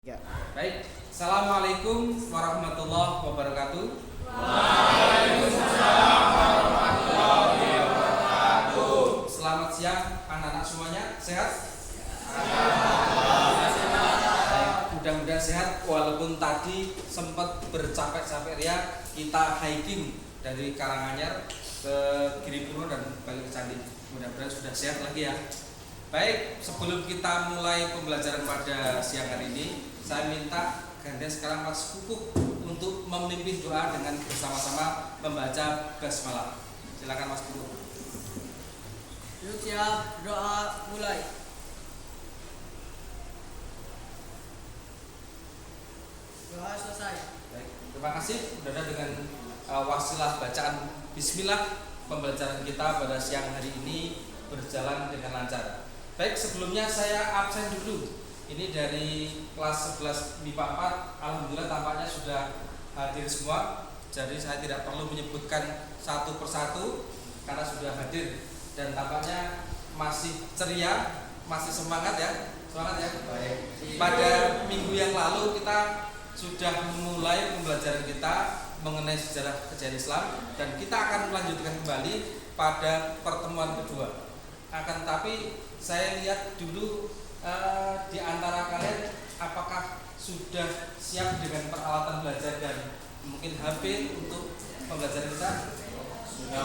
Ya. Baik, Assalamualaikum warahmatullahi wabarakatuh. Waalaikumsalam warahmatullahi wabarakatuh. Selamat siang anak-anak semuanya, sehat? Baik, mudah-mudahan sehat walaupun tadi sempat bercapek-capek ya. Kita hiking dari Karanganyar ke Giripuro dan balik ke Candi. Mudah-mudahan sudah sehat lagi ya. Baik, sebelum kita mulai pembelajaran pada siang hari ini, saya minta ganda sekarang Mas Kukuk untuk memimpin doa dengan bersama-sama membaca basmalah. Silakan Mas Kukuk. Yuk siap, doa mulai. Doa selesai. Baik, terima kasih sudah dengan wasilah bacaan Bismillah. Pembelajaran kita pada siang hari ini berjalan dengan lancar. Baik, sebelumnya saya absen dulu. Ini dari kelas 11 MIPA 4. Alhamdulillah tampaknya sudah hadir semua. Jadi saya tidak perlu menyebutkan satu persatu karena sudah hadir dan tampaknya masih ceria, masih semangat ya. Semangat ya. Baik. Pada minggu yang lalu kita sudah memulai pembelajaran kita mengenai sejarah kejayaan Islam dan kita akan melanjutkan kembali pada pertemuan kedua. Akan tetapi saya lihat dulu di antara kalian apakah sudah siap dengan peralatan belajar dan mungkin HP untuk pembelajaran kita? Sudah.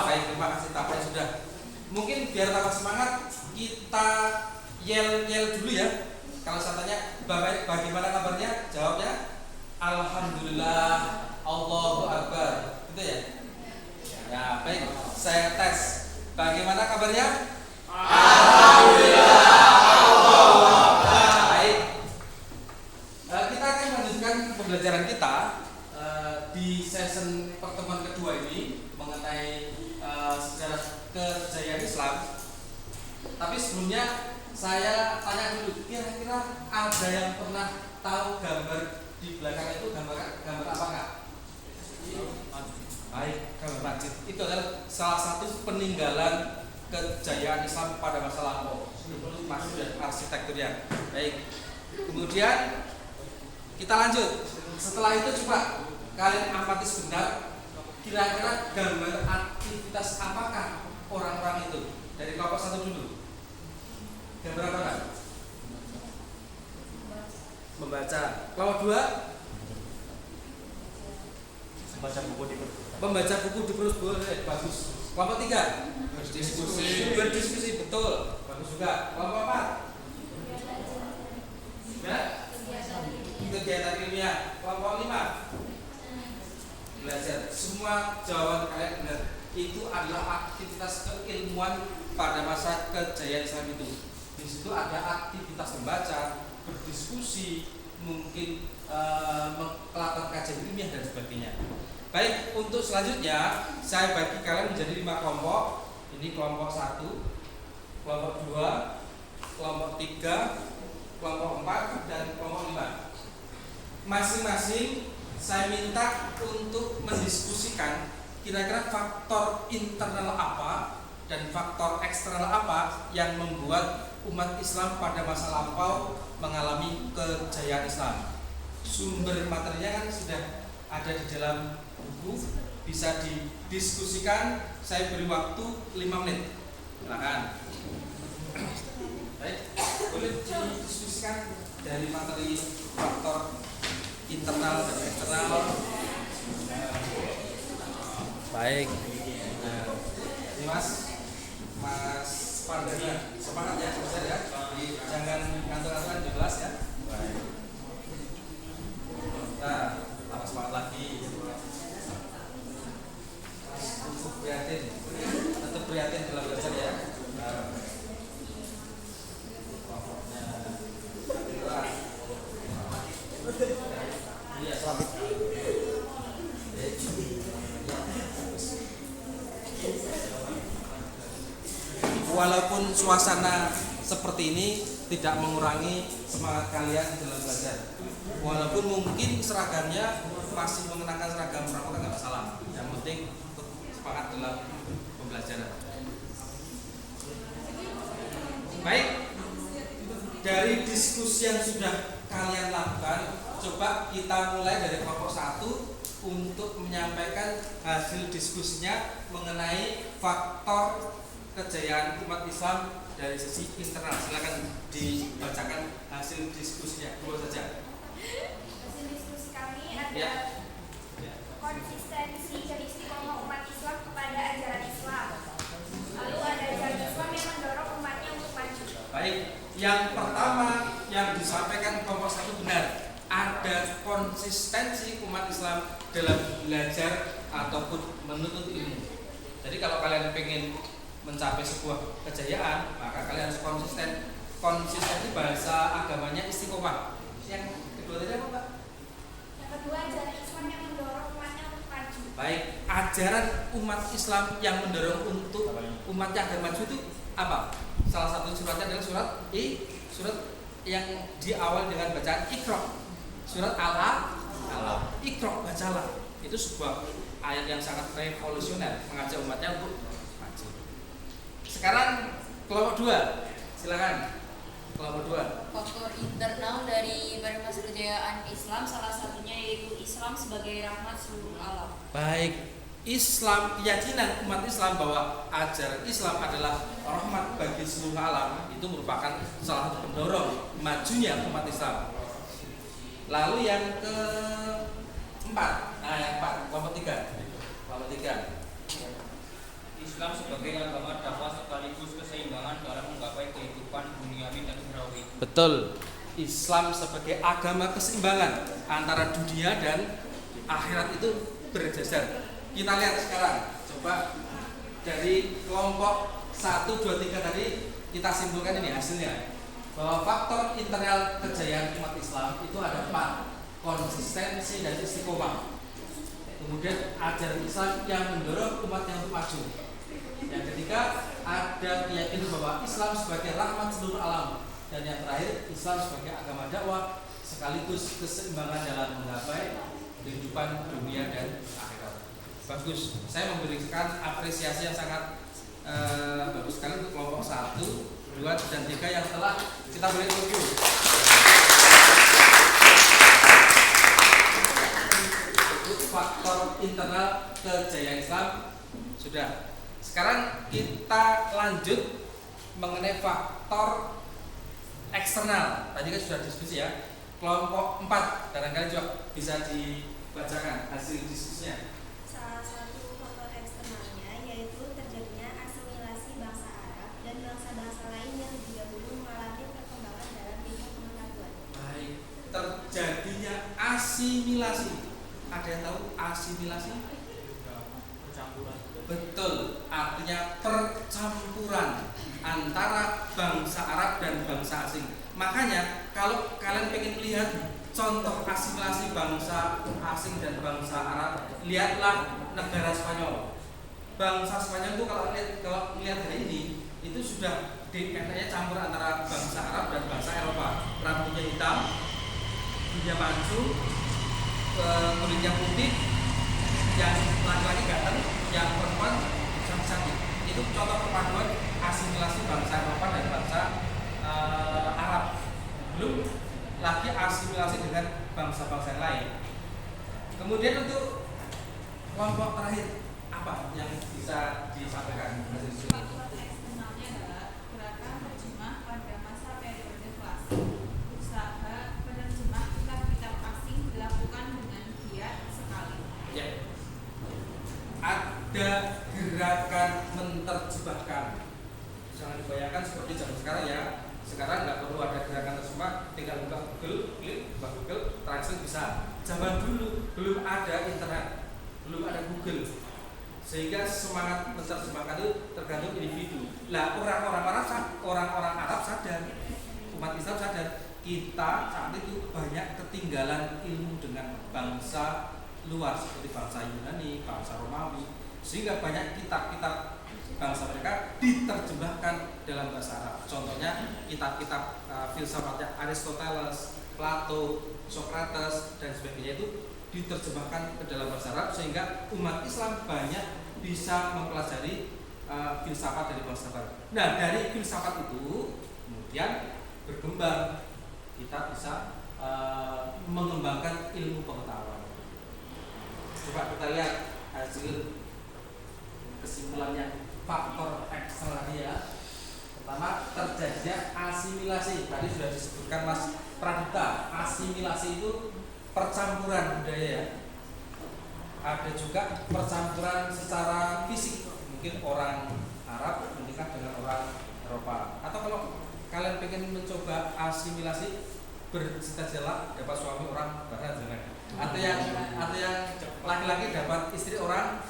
Baik, terima kasih. Tampaknya sudah. Mungkin biar tambah semangat kita yel dulu ya. Kalau saya tanya bagaimana kabarnya, jawabnya Alhamdulillah, Allahu Akbar. Gitu ya? Ya, baik. Saya tes. Bagaimana kabarnya? Alhamdulillah, Allahu Akbar. Baik. Kita akan melanjutkan pembelajaran kita di season pertemuan kedua ini mengenai sejarah kejayaan Islam. Tapi sebelumnya saya tanya dulu, kira-kira ada yang pernah tahu gambar di belakang itu gambar apa nggak? Baik, gambar masjid. Itu adalah salah satu peninggalan kejayaan Islam pada masa lampau. Masuk dan arsitekturnya. Baik. Kemudian kita lanjut. Setelah itu coba kalian amati sebentar. Kira-kira gambar aktivitas apakah orang-orang itu? Dari kelompok satu dulu. Gambar apa kan? Membaca. Kelompok dua? Membaca buku di Membaca buku di perus boleh, bagus. Kelompok tiga? Berdiskusi, betul. Bagus juga. Kelompok empat? Ya? Kegiatan ilmiah. Kelompok lima? Belajar. Semua jawaban kalian benar. Itu adalah aktivitas keilmuan pada masa kejayaan Islam itu. Di situ ada aktivitas membaca, berdiskusi, mungkin melakukan kajian ilmiah dan sebagainya. Baik, untuk selanjutnya saya bagi kalian menjadi 5 kelompok. Ini kelompok 1, kelompok 2, kelompok 3, kelompok 4 dan kelompok 5. Masing-masing saya minta untuk mendiskusikan kira-kira faktor internal apa dan faktor eksternal apa yang membuat umat Islam pada masa lampau mengalami kejayaan Islam. Sumber materinya kan sudah ada di dalam buku, bisa didiskusikan. Saya beri waktu 5 menit. Silakan. Baik, boleh didiskusikan dari materi faktor internal dan eksternal. Baik. Ini Mas Pardana, semangat ya, belajar ya. Jangan ngantuk-ngantukan di kelas ya. Baik. Nah, tambah semangat lagi. Cukup prihatin, tetap prihatin dalam belajar ya. Iya, selamat. Walaupun suasana seperti ini tidak mengurangi semangat kalian dalam belajar. Walaupun mungkin seragamnya masih mengenakan seragam pramuka nggak masalah. Yang penting untuk semangat dalam pembelajaran. Baik. dari diskusi yang sudah kalian lakukan, coba kita mulai dari kelompok 1 untuk menyampaikan hasil diskusinya mengenai faktor kejayaan umat Islam dari sisi internal. Silakan dibacakan hasil diskusinya. Dua saja. Hasil diskusi kami ada Ya. konsistensi dan istiqomah umat Islam kepada ajaran Islam. Lalu ada ajaran Islam yang mendorong umatnya untuk maju. Baik, yang pertama yang disampaikan kelompok 1 benar. Ada konsistensi umat Islam dalam belajar ataupun menuntut ilmu. Jadi kalau kalian ingin mencapai sebuah kejayaan, maka kalian harus konsisten. Konsisten itu bahasa agamanya istiqomah. Yang kedua tadi apa, Pak? Yang kedua ajaran Islam yang mendorong umatnya untuk maju. Baik, ajaran umat Islam yang mendorong untuk umatnya agar maju itu apa? Salah satu suratnya adalah surat yang diawal dengan bacaan Iqra. Surat Al-Alaq. Iqra, bacalah. Itu sebuah ayat yang sangat revolusioner, mengajak umatnya untuk maju. Sekarang kelompok 2. Silakan. Kelompok 2. Faktor internal dari Barimas Kejayaan Islam salah satunya yaitu Islam sebagai rahmat seluruh alam. Baik, Islam, keyakinan umat Islam bahwa ajaran Islam adalah rahmat bagi seluruh alam itu merupakan salah satu pendorong majunya umat Islam. Lalu yang keempat, yang keempat, kelompok 3. Kelompok 3. Islam sebagai agama dakwah sekaligus keseimbangan dalam menggapai kehidupan duniawi dan ukhrawi. Betul. Islam sebagai agama keseimbangan antara dunia dan akhirat itu berjajar. Kita lihat sekarang, coba dari kelompok 1, 2, 3 tadi kita simpulkan ini hasilnya. Bahwa faktor internal kejayaan umat Islam itu ada 4, konsistensi dan istiqomah. Kemudian ajaran Islam yang mendorong umatnya untuk maju. Yang ketiga, ada keyakinan bahwa Islam sebagai rahmat seluruh alam. Dan yang terakhir, Islam sebagai agama dakwah sekaligus keseimbangan dalam menggapai kehidupan dunia dan akhirat. Bagus, saya memberikan apresiasi yang sangat bagus sekali untuk kelompok 1, 2, dan 3 yang telah kita beri review. Faktor internal kejayaan Islam sudah. Sekarang kita lanjut mengenai faktor eksternal. Tadi kan sudah diskusi ya. Kelompok 4 barangkali juga bisa dibacakan hasil diskusinya. Salah satu faktor eksternalnya yaitu terjadinya asimilasi bangsa Arab dan bangsa-bangsa lain yang juga belum mengalami perkembangan dalam bidang pengetahuan. Baik, terjadinya asimilasi. Ada yang tahu asimilasi? Percampuran. Betul, artinya percampuran antara bangsa Arab dan bangsa asing. Makanya kalau kalian pengen lihat contoh asimilasi bangsa asing dan bangsa Arab, lihatlah negara Spanyol. Bangsa Spanyol itu kalau lihat hari ini itu sudah DNA-nya campur antara bangsa Arab dan bangsa Eropa. Rambutnya hitam, dia mancung, kulitnya putih, yang laki-laki ganteng, yang perempuan cantik. Itu contoh perpaduan asimilasi bangsa Eropa dan bangsa Arab. Belum lagi asimilasi dengan bangsa-bangsa yang lain. Kemudian untuk kelompok terakhir apa yang bisa disampaikan hasil studi? Faktor eksternalnya adalah gerakan terjemah pada masa periode klasik. Usaha penerjemah kitab-kitab asing dilakukan dengan giat sekali. Ya. Ada gerakan menerjemahkan. Jangan dibayangkan seperti zaman sekarang ya. Sekarang nggak perlu ada gerakan terjemah, tinggal buka Google, klik, buka Google, translate bisa. Zaman dulu belum ada internet, belum ada Google, sehingga semangat menerjemahkan itu tergantung individu. Lah orang-orang Arab sadar, umat Islam sadar, kita saat itu banyak ketinggalan ilmu dengan bangsa luar seperti bangsa Yunani, bangsa Romawi, sehingga banyak kitab-kitab bangsa mereka diterjemahkan dalam bahasa Arab. Contohnya kitab-kitab filsafatnya Aristoteles, Plato, Socrates dan sebagainya itu diterjemahkan ke dalam bahasa Arab sehingga umat Islam banyak bisa mempelajari filsafat dari bangsa Arab. Nah, dari filsafat itu kemudian berkembang, kita bisa mengembangkan ilmu pengetahuan. Coba kita lihat hasil kesimpulannya faktor eksternalnya. Pertama, terjadinya asimilasi. Tadi sudah disebutkan Mas Pradita, asimilasi itu percampuran budaya ya. Ada juga percampuran secara fisik, mungkin orang Arab menikah dengan orang Eropa. Atau kalau kalian pengen mencoba asimilasi, bercita-cita dapat suami orang Barat jangan. Atau yang laki-laki dapat istri orang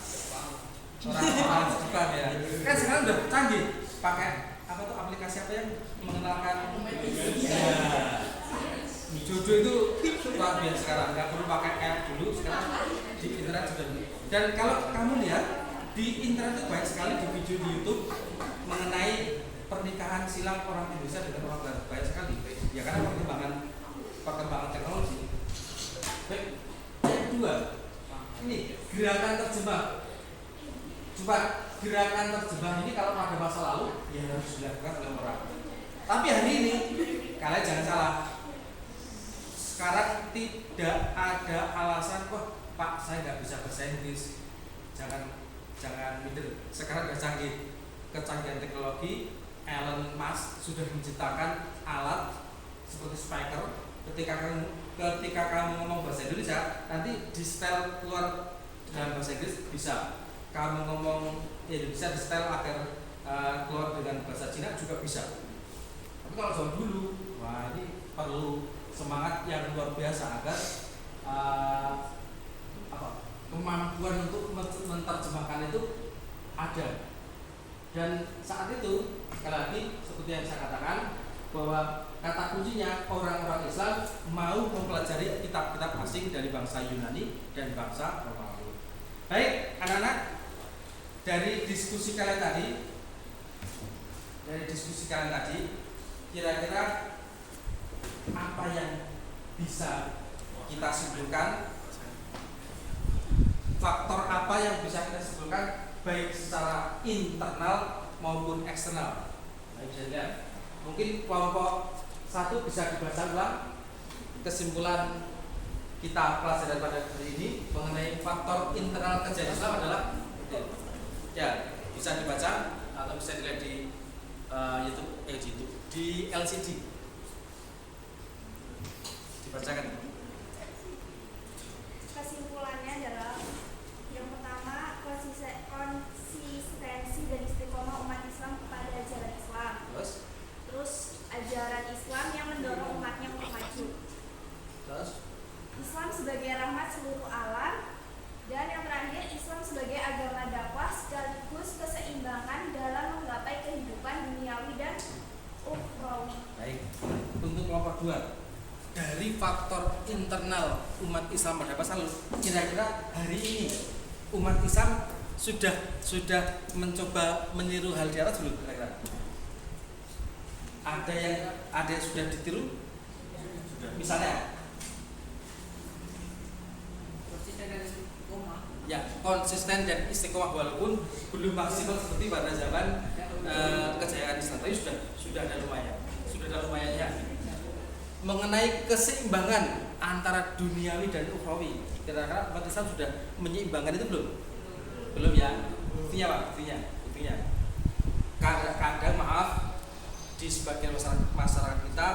Jepang ya. Kan sekarang udah canggih, pakai apa tuh aplikasi apa yang mengenalkan jodoh itu luar biasa sekarang, nggak perlu pakai app dulu, sekarang di internet sudah. Dan kalau kamu lihat di internet itu banyak sekali di video di YouTube mengenai pernikahan silang orang Indonesia dengan orang Barat, banyak sekali ya, karena perkembangan teknologi. Baik, yang kedua ini gerakan terjemah. Coba gerakan terjemah ini kalau pada masa lalu ya harus dilakukan oleh orang. Tapi hari ini kalian jangan salah. Sekarang tidak ada alasan, wah Pak saya nggak bisa bahasa Inggris. Jangan minder. Sekarang sudah canggih, kecanggihan teknologi. Elon Musk sudah menciptakan alat seperti speaker. Ketika kamu ngomong bahasa Indonesia, nanti di setel keluar dalam bahasa Inggris bisa. Kamu ngomong Indonesia di setel agar keluar dengan bahasa Cina juga bisa. Tapi kalau zaman dulu, wah ini perlu semangat yang luar biasa agar kemampuan untuk menerjemahkan itu ada. Dan saat itu sekali lagi seperti yang saya katakan bahwa kata kuncinya orang-orang Islam mau mempelajari kitab-kitab asing dari bangsa Yunani dan bangsa Romawi. Baik, anak-anak, dari diskusi kalian tadi, kira-kira apa yang bisa kita simpulkan? Faktor apa yang bisa kita simpulkan baik secara internal maupun eksternal? Baik, bisa lihat. Mungkin kelompok 1 bisa dibaca ulang kesimpulan kita pelajaran pada hari ini mengenai faktor internal kejayaan Islam adalah ya, bisa dibaca atau bisa dilihat di YouTube, di LCD. Dibacakan. Kesimpulannya adalah yang pertama, konsistensi dan istiqomah umat Islam kepada ajaran Islam. Terus ajaran Islam yang mendorong umatnya untuk maju. Terus Islam sebagai rahmat seluruh alam. Dan yang terakhir, Islam sebagai agama dakwah sekaligus keseimbangan dalam menggapai kehidupan duniawi dan ukhrawi. baik. Untuk kelompok 2, dari faktor internal umat Islam pada masa lalu, kira-kira hari ini umat Islam sudah mencoba meniru hal di atas belum kira-kira? Ada yang sudah ditiru? Misalnya ya, konsisten dan istiqomah walaupun belum maksimal seperti pada zaman kejayaan Islam, tapi sudah ada lumayan ya. Mengenai keseimbangan antara duniawi dan ukhrawi, kira-kira umat Islam sudah menyeimbangkan itu belum ya? Buktinya Pak, buktinya kadang maaf di sebagian masyarakat kita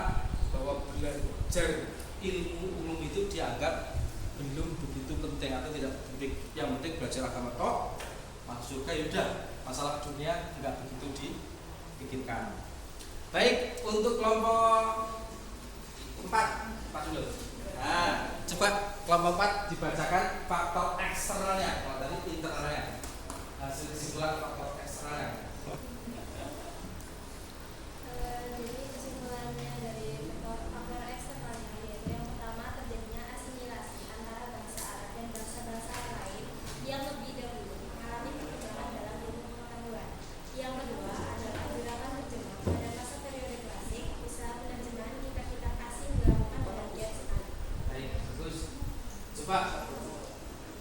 bahwa belajar ilmu umum itu dianggap belum begitu penting atau tidak penting. Yang penting belajar agama tok, masuk surga yaudah, masalah dunia enggak begitu dipikirkan. Baik, untuk kelompok 4 dulu. Nah, coba kelompok 4 dibacakan faktor eksternalnya. Kalau tadi internalnya, hasil kesimpulan faktor eksternalnya. Jadi kesimpulannya dari faktor eksternalnya yaitu yang pertama, terjadinya asimilasi antara bangsa Arab dan bangsa-bangsa lain yang lebih dahulu mengalami perkembangan dalam ilmu pengetahuan. Yang kedua adalah gerakan terjemah pada masa periode klasik, usaha penerjemahan kitab-kitab asing dilakukan dengan giat sekali. Baik, bagus. Coba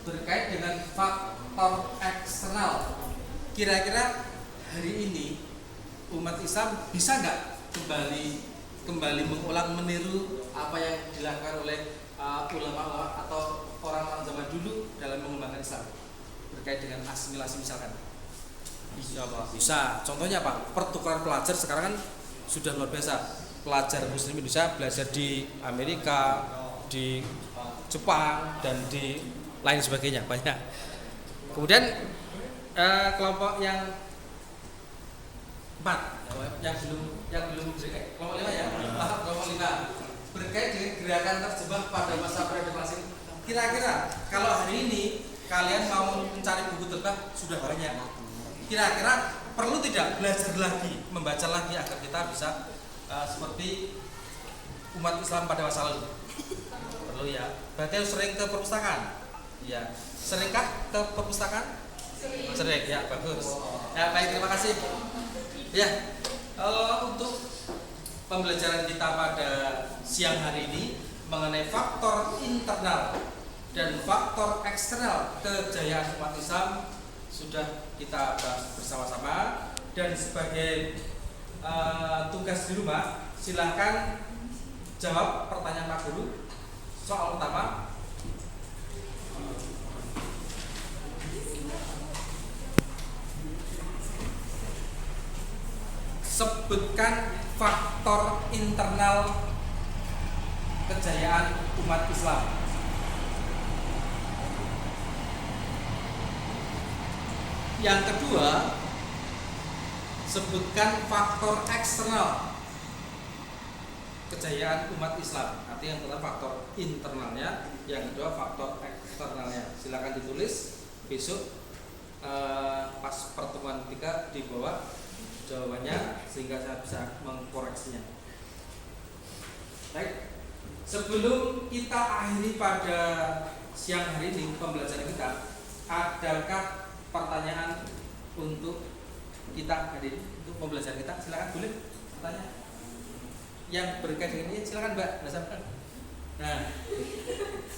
terkait dengan faktor eksternal, kira-kira hari ini umat Islam bisa nggak kembali kembali mengulang meniru apa yang dilakukan oleh ulama atau orang-orang zaman dulu dalam mengembangkan Islam berkait dengan asimilasi misalkan? Bisa Pak. Bisa. Contohnya apa? Pertukaran pelajar sekarang kan sudah luar biasa. Pelajar Muslim Indonesia belajar di Amerika, di Jepang dan di lain sebagainya banyak. Kemudian kelompok yang 4 yang belum berkait kelompok 5 ya. Kelompok 5 berkait dengan gerakan terjebak pada masa periode klasik. Kira-kira kalau hari ini kalian mau mencari buku terbang sudah banyak. Kira-kira perlu tidak belajar lagi, membaca lagi agar kita bisa seperti umat Islam pada masa lalu? Perlu ya. Berarti harus sering ke perpustakaan. Ya. Seringkah ke perpustakaan? Sering ya, bagus. Ya, baik, terima kasih. Ya. Untuk pembelajaran kita pada siang hari ini mengenai faktor internal dan faktor eksternal kejayaan umat Islam sudah kita bahas bersama-sama, dan sebagai tugas di rumah silahkan jawab pertanyaan Pak Guru. Soal pertama, sebutkan faktor internal kejayaan umat Islam. Yang kedua, sebutkan faktor eksternal kejayaan umat Islam. Artinya yang pertama faktor internalnya, yang kedua faktor eksternalnya. Silakan ditulis besok pas pertemuan ketiga di bawah jawabannya sehingga saya bisa mengkoreksinya. Baik, sebelum kita akhiri pada siang hari ini pembelajaran kita, adakah pertanyaan untuk kita hari ini, untuk pembelajaran kita? Silakan, boleh bertanya. Yang berkait dengan ini silakan Mbak. Nah,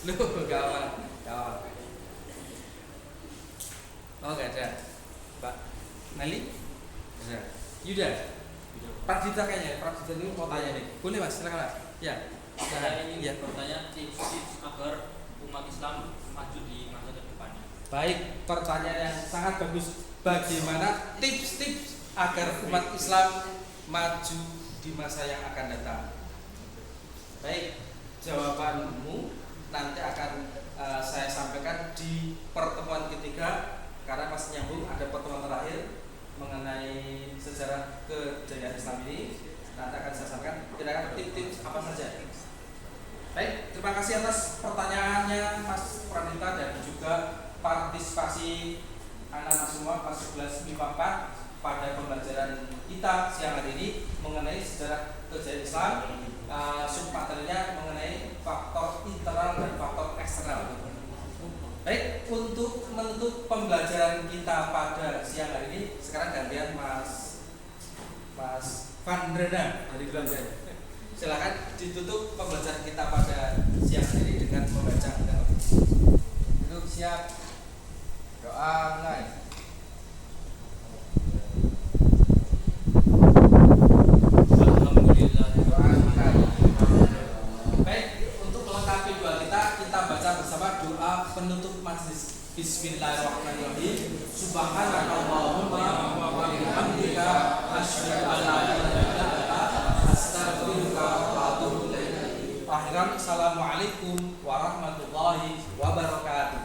lu gawat. Oh, gak ada. Mbak Nelly? Ada. Yuda. Pradita kayaknya. Pradita ini mau tanya nih. Boleh Mas, silakan Mas. Ya. Saya ingin Ya. bertanya tips-tips agar umat Islam maju di masa depannya. Baik, pertanyaan yang sangat bagus. Bagaimana tips-tips agar umat Islam maju di masa yang akan datang? Baik, jawabanmu nanti akan saya sampaikan di pertemuan ketiga, karena masih nyambung ada pertemuan terakhir mengenai sejarah kejayaan Islam ini. Nanti akan saya sampaikan kira-kira tips-tips apa saja. Baik, terima kasih atas pertanyaannya Mas Pranita dan juga partisipasi anak-anak semua kelas 11 MIPA 4 pada pembelajaran kita siang hari ini mengenai sejarah kejayaan Islam. Submaterinya mengenai faktor internal dan faktor eksternal. Baik, untuk menutup pembelajaran kita pada siang hari ini, sekarang gantian Mas Vandrena dari Belanda. Silakan ditutup pembelajaran kita pada siang hari ini dengan membaca doa. Duduk siap. Doa mulai. Alhamdulillah. Doa mulai. Baik, untuk melengkapi doa kita baca bersama doa penutup majelis. Bismillahirrahmanirrahim. Subhanakallahumma wa bihamdika asyhadu an la ilaha illa anta astaghfiruka wa atubu ilaik. Akhiran, assalamualaikum warahmatullahi wabarakatuh.